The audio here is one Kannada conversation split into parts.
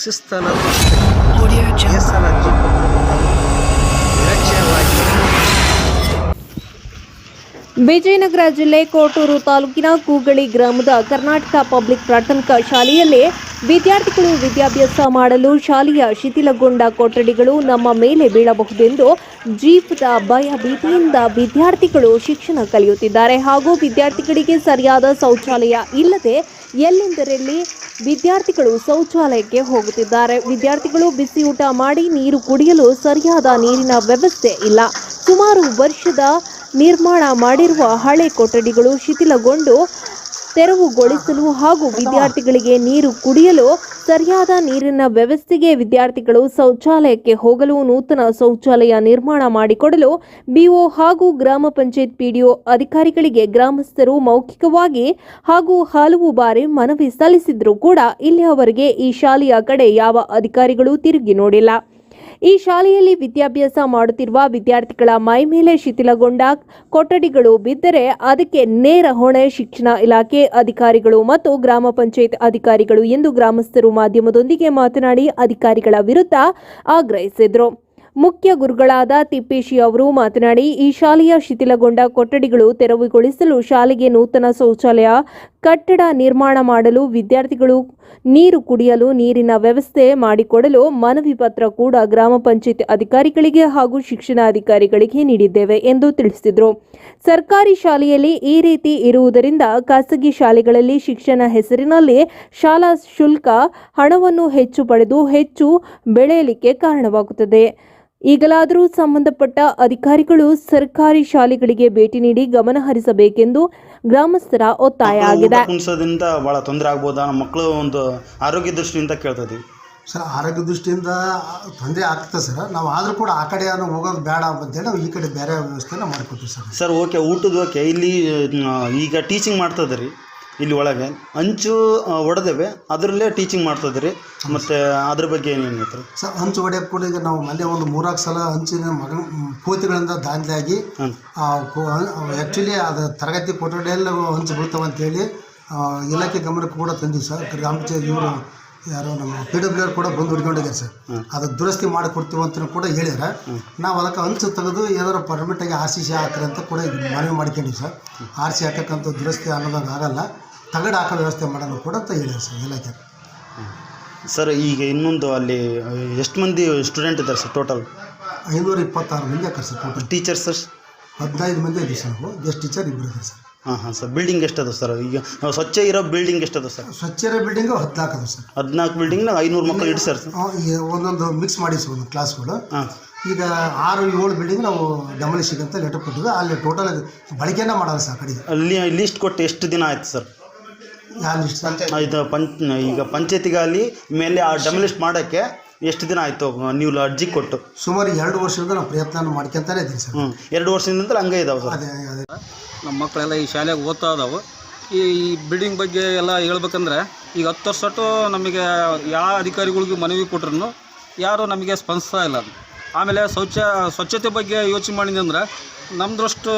ಶಿಸ್ತನ್ನು ಬೇಸರ ಅರ್ಜಿ ನಿರಕ್ಷರವಾಗಿ ವಿಜಯನಗರ ಜಿಲ್ಲೆ ಕೋಟೂರು ತಾಲೂಕಿನ ಕೂಗಳಿ ಗ್ರಾಮದ ಕರ್ನಾಟಕ ಪಬ್ಲಿಕ್ ಪ್ರಾಥಮಿಕ ಶಾಲೆಯಲ್ಲಿ ವಿದ್ಯಾರ್ಥಿಗಳು ವಿದ್ಯಾಭ್ಯಾಸ ಮಾಡಲು ಶಾಲೆಯ ಶಿಥಿಲಗೊಂಡ ಕೊಠಡಿಗಳು ನಮ್ಮ ಮೇಲೆ ಬೀಳಬಹುದೆಂದು ಜೀವದ ಭಯ ಭೀತಿಯಿಂದ ವಿದ್ಯಾರ್ಥಿಗಳು ಶಿಕ್ಷಣ ಕಲಿಯುತ್ತಿದ್ದಾರೆ. ಹಾಗೂ ವಿದ್ಯಾರ್ಥಿಗಳಿಗೆ ಸರಿಯಾದ ಶೌಚಾಲಯ ಇಲ್ಲದೆ ಎಲ್ಲೆಂದರಲ್ಲಿ ವಿದ್ಯಾರ್ಥಿಗಳು ಶೌಚಾಲಯಕ್ಕೆ ಹೋಗುತ್ತಿದ್ದಾರೆ. ವಿದ್ಯಾರ್ಥಿಗಳು ಬಿಸಿ ಊಟ ಮಾಡಿ ನೀರು ಕುಡಿಯಲು ಸರಿಯಾದ ನೀರಿನ ವ್ಯವಸ್ಥೆ ಇಲ್ಲ. ಸುಮಾರು ವರ್ಷದ ನಿರ್ಮಾಣ ಮಾಡಿರುವ ಹಳೆ ಕೊಠಡಿಗಳು ಶಿಥಿಲಗೊಂಡು ತೆರವುಗೊಳಿಸಲು ಹಾಗೂ ವಿದ್ಯಾರ್ಥಿಗಳಿಗೆ ನೀರು ಕುಡಿಯಲು ಸರಿಯಾದ ನೀರಿನ ವ್ಯವಸ್ಥೆಗೆ ವಿದ್ಯಾರ್ಥಿಗಳು ಶೌಚಾಲಯಕ್ಕೆ ಹೋಗಲು ನೂತನ ಶೌಚಾಲಯ ನಿರ್ಮಾಣ ಮಾಡಿಕೊಡಲು ಬಿಒ ಹಾಗೂ ಗ್ರಾಮ ಪಂಚಾಯತ್ ಪಿಡಿಒ ಅಧಿಕಾರಿಗಳಿಗೆ ಗ್ರಾಮಸ್ಥರು ಮೌಖಿಕವಾಗಿ ಹಾಗೂ ಹಲವು ಬಾರಿ ಮನವಿ ಸಲ್ಲಿಸಿದ್ರೂ ಕೂಡ ಇಲ್ಲಿಯವರೆಗೆ ಈ ಶಾಲೆಯ ಕಡೆ ಯಾವ ಅಧಿಕಾರಿಗಳು ತಿರುಗಿ ನೋಡಿಲ್ಲ. ಈ ಶಾಲೆಯಲ್ಲಿ ವಿದ್ಯಾಭ್ಯಾಸ ಮಾಡುತ್ತಿರುವ ವಿದ್ಯಾರ್ಥಿಗಳ ಮೈ ಮೇಲೆ ಶಿಥಿಲಗೊಂಡ ಕೊಠಡಿಗಳು ಬಿದ್ದರೆ ಅದಕ್ಕೆ ನೇರ ಹೊಣೆ ಶಿಕ್ಷಣ ಇಲಾಖೆ ಅಧಿಕಾರಿಗಳು ಮತ್ತು ಗ್ರಾಮ ಪಂಚಾಯತ್ ಅಧಿಕಾರಿಗಳು ಎಂದು ಗ್ರಾಮಸ್ಥರು ಮಾಧ್ಯಮದೊಂದಿಗೆ ಮಾತನಾಡಿ ಅಧಿಕಾರಿಗಳ ವಿರುದ್ಧ ಆಗ್ರಹಿಸಿದರು. ಮುಖ್ಯ ಗುರುಗಳಾದ ತಿಪ್ಪೇಶಿ ಅವರು ಮಾತನಾಡಿ, ಈ ಶಾಲೆಯ ಶಿಥಿಲಗೊಂಡ ಕೊಠಡಿಗಳು ತೆರವುಗೊಳಿಸಲು ಶಾಲೆಗೆ ನೂತನ ಶೌಚಾಲಯ ಕಟ್ಟಡ ನಿರ್ಮಾಣ ಮಾಡಲು ವಿದ್ಯಾರ್ಥಿಗಳು ನೀರು ಕುಡಿಯಲು ನೀರಿನ ವ್ಯವಸ್ಥೆ ಮಾಡಿಕೊಡಲು ಮನವಿ ಪತ್ರ ಕೂಡ ಗ್ರಾಮ ಪಂಚಾಯತ್ ಅಧಿಕಾರಿಗಳಿಗೆ ಹಾಗೂ ಶಿಕ್ಷಣಾಧಿಕಾರಿಗಳಿಗೆ ನೀಡಿದ್ದೇವೆ ಎಂದು ತಿಳಿಸಿದರು. ಸರ್ಕಾರಿ ಶಾಲೆಯಲ್ಲಿ ಈ ರೀತಿ ಇರುವುದರಿಂದ ಖಾಸಗಿ ಶಾಲೆಗಳಲ್ಲಿ ಶಿಕ್ಷಣ ಹೆಸರಿನಲ್ಲಿ ಶಾಲಾ ಶುಲ್ಕ ಹಣವನ್ನು ಹೆಚ್ಚು ಪಡೆದು ಹೆಚ್ಚು ಬೆಳೆಯಲಿಕ್ಕೆ ಕಾರಣವಾಗುತ್ತದೆ. ಈಗಲಾದರೂ ಸಂಬಂಧಪಟ್ಟ ಅಧಿಕಾರಿಗಳು ಸರ್ಕಾರಿ ಶಾಲೆಗಳಿಗೆ ಭೇಟಿ ನೀಡಿ ಗಮನ ಹರಿಸಬೇಕೆಂದು ಗ್ರಾಮಸ್ಥರ ಒತ್ತಾಯ ಆಗಿದೆ. ಕುಣಿಸೋದ್ರಿಂದ ಭಾಳ ತೊಂದರೆ ಆಗ್ಬೋದಾ? ನಮ್ಮ ಮಕ್ಕಳು ಒಂದು ಆರೋಗ್ಯ ದೃಷ್ಟಿಯಿಂದ ಕೇಳ್ತಾ ಇದ್ದೀವಿ ಸರ್. ಆರೋಗ್ಯ ದೃಷ್ಟಿಯಿಂದ ತೊಂದರೆ ಆಗ್ತದೆ ಸರ್. ನಾವು ಆದರೂ ಕೂಡ ಆ ಕಡೆ ಹೋಗೋದು ಬೇಡ ಅಂತೇಳಿ ನಾವು ಈ ಕಡೆ ಬೇರೆ ವ್ಯವಸ್ಥೆನ ಮಾಡಿಕೊಡ್ತೀವಿ ಸರ್. ಸರ್ ಓಕೆ, ಊಟದ ಓಕೆ. ಇಲ್ಲಿ ಈಗ ಟೀಚಿಂಗ್ ಮಾಡ್ತದೆ ರೀ, ಇಲ್ಲಿ ಒಳಗೆ ಹಂಚು ಹೊಡೆದೇವೆ, ಅದರಲ್ಲೇ ಟೀಚಿಂಗ್ ಮಾಡ್ತದೆ ರೀ. ಮತ್ತು ಅದ್ರ ಬಗ್ಗೆ ಏನೇನು ಹೇಳ್ತಾರೆ ಸರ್? ಹಂಚು ಹೊಡೆಯೋಕೆ ಕೂಡ ಈಗ ನಾವು ಮೊನ್ನೆ ಒಂದು 3-4 ಸಲ ಹಂಚಿನ ಪೂತಿಗಳಿಂದ ದಾಂಧಲೆಯಾಗಿ ಆ್ಯಕ್ಚುಲಿ ಅದು ತರಗತಿ ಕೊಠಡಿಯಲ್ಲಿ ಹಂಚು ಬೀಳ್ತಾವೆ ಅಂತೇಳಿ ಇಲಾಖೆ ಗಮನಕ್ಕೆ ಕೂಡ ತಂದಿವಿ ಸರ್. ಗ್ರಾಮ ಪಂಚಾಯತ್ ಇವರು ಯಾರೋ ನಮ್ಮ PWR ಕೂಡ ಬಂದು ಹುಡ್ಕೊಂಡಿದ್ದಾರೆ ಸರ್. ಅದು ದುರಸ್ತಿ ಮಾಡಿಕೊಡ್ತೀವಿ ಅಂತ ಕೂಡ ಹೇಳ್ಯಾರ. ನಾವು ಅದಕ್ಕೆ ಹಂಚು ತೆಗೆದು ಏನಾದ್ರು ಪರ್ಮಿಟಾಗಿ RCC ಹಾಕ್ರಿ ಅಂತ ಕೂಡ ಮನವಿ ಮಾಡ್ಕೊಂಡಿವಿ ಸರ್. RC ಹಾಕಕ್ಕಂತ ದುರಸ್ತಿ ಅನ್ನೋದಂಗೆ ಆಗಲ್ಲ, ತಗಡು ಹಾಕೋ ವ್ಯವಸ್ಥೆ ಮಾಡೋಣ ಕೂಡ ಅಂತ ಹೇಳ್ಯಾರ ಸರ್ ಇಲಾಖೆ. ಸರ್ ಈಗ ಇನ್ನೊಂದು ಅಲ್ಲಿ ಎಷ್ಟು ಮಂದಿ ಸ್ಟೂಡೆಂಟ್ ಇದ್ದಾರೆ ಸರ್? ಟೋಟಲ್ 526 ಮಂದಿ ಹಾಕರ್ ಸರ್. ಟೋಟಲ್ ಟೀಚರ್ಸ್ ಸರ್ 15 ಮಂದಿ ಇದ್ದೀವಿ ಸರ್. ನಾವು ಗೆಸ್ಟ್ ಟೀಚರ್ 2 ಇದ್ದಾರೆ ಸರ್. ಹಾಂ ಸರ್. Building ಎಷ್ಟದ sir? ಈಗ ಸ್ವಚ್ಛ ಇರೋ ಬಿಲ್ಡಿಂಗ್ ಎಷ್ಟದ ಸರ್? ಸ್ವಚ್ಛ ಇರೋ ಬಿಲ್ಡಿಂಗು 14 ಅದ ಸರ್. 14 ಬಿಲ್ಡಿಂಗ್ನಾಗ 500 ಮಕ್ಕಳು ಇಡಿ ಸರ್. ಒಂದೊಂದು ಮಿಕ್ಸ್ ಮಾಡಿ ಸರ್ ಒಂದು ಕ್ಲಾಸ್ಗಳು. ಈಗ 6-7 ಬಿಲ್ಡಿಂಗ್ ನಾವು ಡೆಮಾಲಿಷನ್ ಅಂತ ಲೆಟರ್ ಕೊಟ್ಟಿದ್ವಿ. ಅಲ್ಲಿ ಟೋಟಲ್ ಬಳಕೆನೇ ಮಾಡಲ್ಲ ಸರ್ ಕಡೆಗೆ. ಅಲ್ಲಿ ಲಿಸ್ಟ್ ಕೊಟ್ಟು ಎಷ್ಟು ದಿನ ಆಯ್ತು ಸರ್? ಯಾವ ಲಿಸ್ಟ್? ಇದು ಈಗ ಪಂಚಾಯತಿಗೆ ಅಲ್ಲಿ ಮೇಲೆ ಆ ಡೆಮಾಲಿಷ್ ಮಾಡೋಕ್ಕೆ ಎಷ್ಟು ದಿನ ಆಯಿತು ನೀವು ಅರ್ಜಿ ಕೊಟ್ಟು? ಸುಮಾರು 2 ವರ್ಷದಿಂದ ನಾವು ಪ್ರಯತ್ನ ಮಾಡ್ಕೊಂತಾನೆ ಇದ್ದೀವಿ ಸರ್. 2 ವರ್ಷದಿಂದ ಹಂಗೆ ಇದಾವೆ ಸರ್. ಅದೇ ನಮ್ಮ ಮಕ್ಕಳೆಲ್ಲ ಈ ಶಾಲೆಗೆ ಓದ್ತಾ ಇದಾವೆ. ಈ ಬಿಲ್ಡಿಂಗ್ ಬಗ್ಗೆ ಎಲ್ಲ ಹೇಳ್ಬೇಕಂದ್ರೆ ಈಗ 10 ವರ್ಷ ನಮಗೆ ಯಾವ ಅಧಿಕಾರಿಗಳಿಗೂ ಮನವಿ ಕೊಟ್ರು ಯಾರೂ ನಮಗೆ ಸ್ಪಂದಿಸ್ತಾ ಇಲ್ಲ. ಆಮೇಲೆ ಸ್ವಚ್ಛತೆ ಬಗ್ಗೆ ಯೋಚನೆ ಮಾಡಿದಂದ್ರೆ ನಮ್ಮದ್ರಷ್ಟು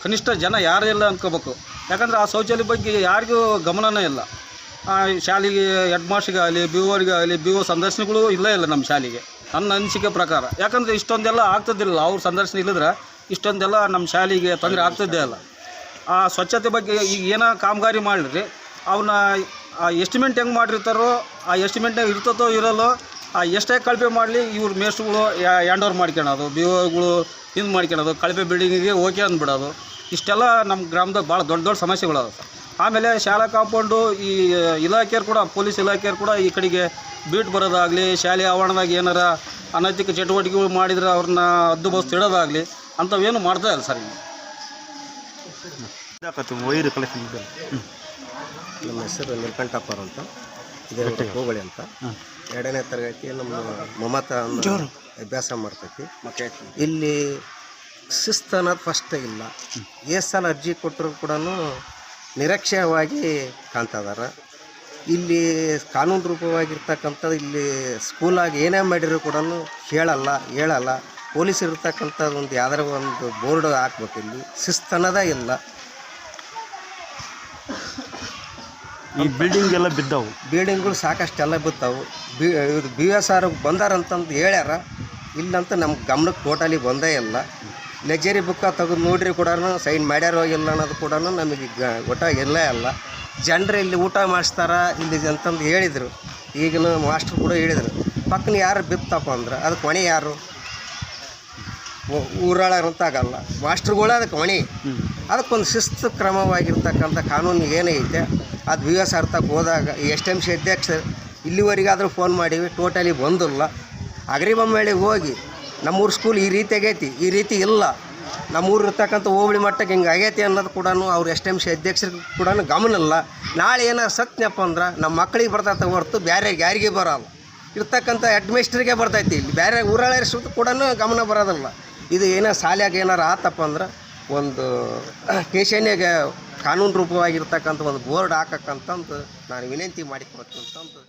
ಕನಿಷ್ಠ ಜನ ಯಾರೂ ಇಲ್ಲ ಅಂದ್ಕೋಬೇಕು. ಯಾಕಂದರೆ ಆ ಶೌಚಾಲಯ ಬಗ್ಗೆ ಯಾರಿಗೂ ಗಮನನೇ ಇಲ್ಲ. ಶಾಲೆಗೆ ಹೆಡ್ ಮಾಸ್ಟ್ರಿಗಾಗಲಿ BO BO ಸಂದರ್ಶನಗಳು ಇಲ್ಲ ನಮ್ಮ ಶಾಲೆಗೆ, ನನ್ನ ಅನಿಸಿಕೆ ಪ್ರಕಾರ. ಯಾಕಂದರೆ ಇಷ್ಟೊಂದೆಲ್ಲ ಆಗ್ತದಿಲ್ಲ, ಅವ್ರ ಸಂದರ್ಶನ ಇಲ್ಲದ್ರೆ ಇಷ್ಟೊಂದೆಲ್ಲ ನಮ್ಮ ಶಾಲೆಗೆ ತೊಂದರೆ ಆಗ್ತದ್ದೇ ಇಲ್ಲ. ಆ ಸ್ವಚ್ಛತೆ ಬಗ್ಗೆ ಈಗ ಏನೋ ಕಾಮಗಾರಿ ಮಾಡಿರಿ, ಅವನ್ನ ಎಸ್ಟಿಮೇಟ್ ಹೆಂಗೆ ಮಾಡಿರ್ತಾರೋ ಆ ಎಸ್ಟಿಮೇಟ್ನಾಗ ಇರ್ತದೋ ಇರೋಲ್ಲೋ, ಎಷ್ಟೇ ಕಳಪೆ ಮಾಡಲಿ ಇವ್ರ ಮೇಸ್ಟ್ರುಗಳು ಹ್ಯಾಂಡ್ ಓವರ್ ಮಾಡ್ಕೊಳೋದು, BOಗಳು ಹಿಂದೆ ಮಾಡ್ಕೊಳೋದು, ಕಳಪೆ ಬಿಲ್ಡಿಂಗಿಗೆ ಓಕೆ ಅಂದ್ಬಿಡೋದು. ಇಷ್ಟೆಲ್ಲ ನಮ್ಮ ಗ್ರಾಮದಾಗ ಭಾಳ ದೊಡ್ಡ ಸಮಸ್ಯೆಗಳದ ಸರ್. ಆಮೇಲೆ ಶಾಲಾ ಕಾಂಪೌಂಡು ಈ ಇಲಾಖೆಯರು ಕೂಡ, ಪೊಲೀಸ್ ಇಲಾಖೆಯರು ಕೂಡ ಈ ಕಡೆಗೆ ಬೀಟ್ ಬರೋದಾಗಲಿ, ಶಾಲೆ ಆವರಣದಾಗ ಏನಾರ ಅನೈತಿಕ ಚಟುವಟಿಕೆಗಳು ಮಾಡಿದ್ರೆ ಅವ್ರನ್ನ ಹದ್ದುಬಸ್ತು ಇಡೋದಾಗಲಿ ಅಂಥವೇನು ಮಾಡ್ತಾ ಇಲ್ಲ ಸರ್. ವೈರು ಕಲೆಕ್ಷನ್ ಇದೆ. ನಮ್ಮ ಹೆಸರು ನೀಲಕಂಠಪ್ಪರು ಅಂತ, ಇದೇ ಹೋಬಳಿ ಅಂತ. 2ನೇ ತರಗತಿ ನಮ್ಮ ಮಮತಾ ಅಭ್ಯಾಸ ಮಾಡ್ತೈತಿ. ಇಲ್ಲಿ ಶಿಸ್ತು ಅನ್ನೋದು ಫಸ್ಟ್ ಇಲ್ಲ. ಸಲ ಅರ್ಜಿ ಕೊಟ್ಟರು ಕೂಡ ನಿರಕ್ಷರವಾಗಿ ಕಾಣ್ತದಾರ. ಇಲ್ಲಿ ಕಾನೂನು ರೂಪವಾಗಿರ್ತಕ್ಕಂಥದ್ದು ಇಲ್ಲಿ ಸ್ಕೂಲಾಗಿ ಏನೇ ಮಾಡಿದ್ರು ಕೂಡ ಹೇಳಲ್ಲ. ಪೊಲೀಸ್ ಇರ್ತಕ್ಕಂಥದ್ದು ಒಂದು ಯಾವ್ದಾರ ಒಂದು ಬೋರ್ಡ್ ಹಾಕ್ಬೇಕು. ಇಲ್ಲಿ ಶಿಸ್ತು ಅನ್ನೋದೇ ಇಲ್ಲ. ಈ ಬಿಲ್ಡಿಂಗ್ ಎಲ್ಲ ಬಿದ್ದವು. ಬಿಲ್ಡಿಂಗ್ಗಳು ಸಾಕಷ್ಟೆಲ್ಲ ಬಿತ್ತಾವು. ಇದು ಬಿ ಎಸ್ ಆರ್ ಬಂದಾರಂತಂದು ಹೇಳ್ಯಾರ, ಇಲ್ಲಂತ ನಮ್ಮ ಗಮನಕ್ಕೆ ಟೋಟಲಿ ಬಂದೇ ಇಲ್ಲ. ಲೆಜರಿ ಬುಕ್ಕ ತೆಗೆದು ನೋಡ್ರಿ ಕೂಡ ಸೈನ್ ಮಾಡ್ಯಾರೋ ಇಲ್ಲ ಅನ್ನೋದು ಕೂಡ ನಮಗೆ ಒಟ್ಟ ಇಲ್ಲೇ ಅಲ್ಲ. ಜನರು ಇಲ್ಲಿ ಊಟ ಮಾಡಿಸ್ತಾರ ಇಲ್ಲಿ ಅಂತಂದು ಹೇಳಿದರು. ಈಗಿನ ಮಾಸ್ಟ್ರು ಕೂಡ ಹೇಳಿದರು, ಪಕ್ಕನ ಯಾರು ಬಿತ್ತಪ್ಪ ಅಂದ್ರೆ ಅದಕ್ಕೆ ಹೊಣೆ ಯಾರು? ಊರಾಳಂತ ಆಗಲ್ಲ, ಮಾಸ್ಟ್ರುಗಳೇ ಅದಕ್ಕೆ ಹೊಣೆ. ಅದಕ್ಕೊಂದು ಶಿಸ್ತು ಕ್ರಮವಾಗಿರ್ತಕ್ಕಂಥ ಕಾನೂನು ಏನೈತೆ ಅದು ಬಿ ಎಸ್ ಆರ್ ತಕ್ಕ ಹೋದಾಗ ಎಸ್ ಎಮ್ ಸಿ ಅಧ್ಯಕ್ಷರು ಇಲ್ಲಿವರೆಗಾದರೂ ಫೋನ್ ಮಾಡೀವಿ, ಟೋಟಲಿ ಬಂದಿಲ್ಲ. ಅಗ್ರಿಬೊಮ್ಮಳ್ಳಿಗೆ ಹೋಗಿ ನಮ್ಮೂರು ಸ್ಕೂಲ್ ಈ ರೀತಿ ಆಗೈತಿ, ಈ ರೀತಿ ಇಲ್ಲ, ನಮ್ಮೂರು ಇರ್ತಕ್ಕಂಥ ಹೋಬಳಿ ಮಟ್ಟಕ್ಕೆ ಹಿಂಗೆ ಆಗೈತಿ ಅನ್ನೋದು ಕೂಡ ಅವ್ರು ಎಸ್ ಎಮ್ ಸಿ ಅಧ್ಯಕ್ಷರಿಗೆ ಕೂಡ ಗಮನ ಇಲ್ಲ. ನಾಳೆ ಏನಾರು ಸತ್ನಪ್ಪ ಅಂದ್ರೆ ನಮ್ಮ ಮಕ್ಕಳಿಗೆ ಬರ್ತೈತೆ ಹೊರತು ಬೇರೆ ಯಾರಿಗೆ ಬರೋಲ್ಲ, ಇರ್ತಕ್ಕಂಥ ಅಡ್ಮಿನಿಸ್ಟ್ರಿಗೆ ಬರ್ತೈತಿ. ಇಲ್ಲಿ ಬೇರೆ ಊರಾಳ ಕೂಡ ಗಮನ ಬರೋದಿಲ್ಲ. ಇದು ಏನೋ ಶಾಲ್ಯಾಗ ಏನಾರು ಆತಪ್ಪ ಅಂದ್ರೆ ಒಂದು ಸ್ಟೇಷನ್ನಿಗೆ ಕಾನೂನು ರೂಪವಾಗಿರ್ತಕ್ಕಂಥ ಒಂದು ಬೋರ್ಡ್ ಹಾಕಕ್ಕಂತಂದು ನಾನು ವಿನಂತಿ ಮಾಡಿಕೊಡ್ತೀನಿ ಅಂತಂದು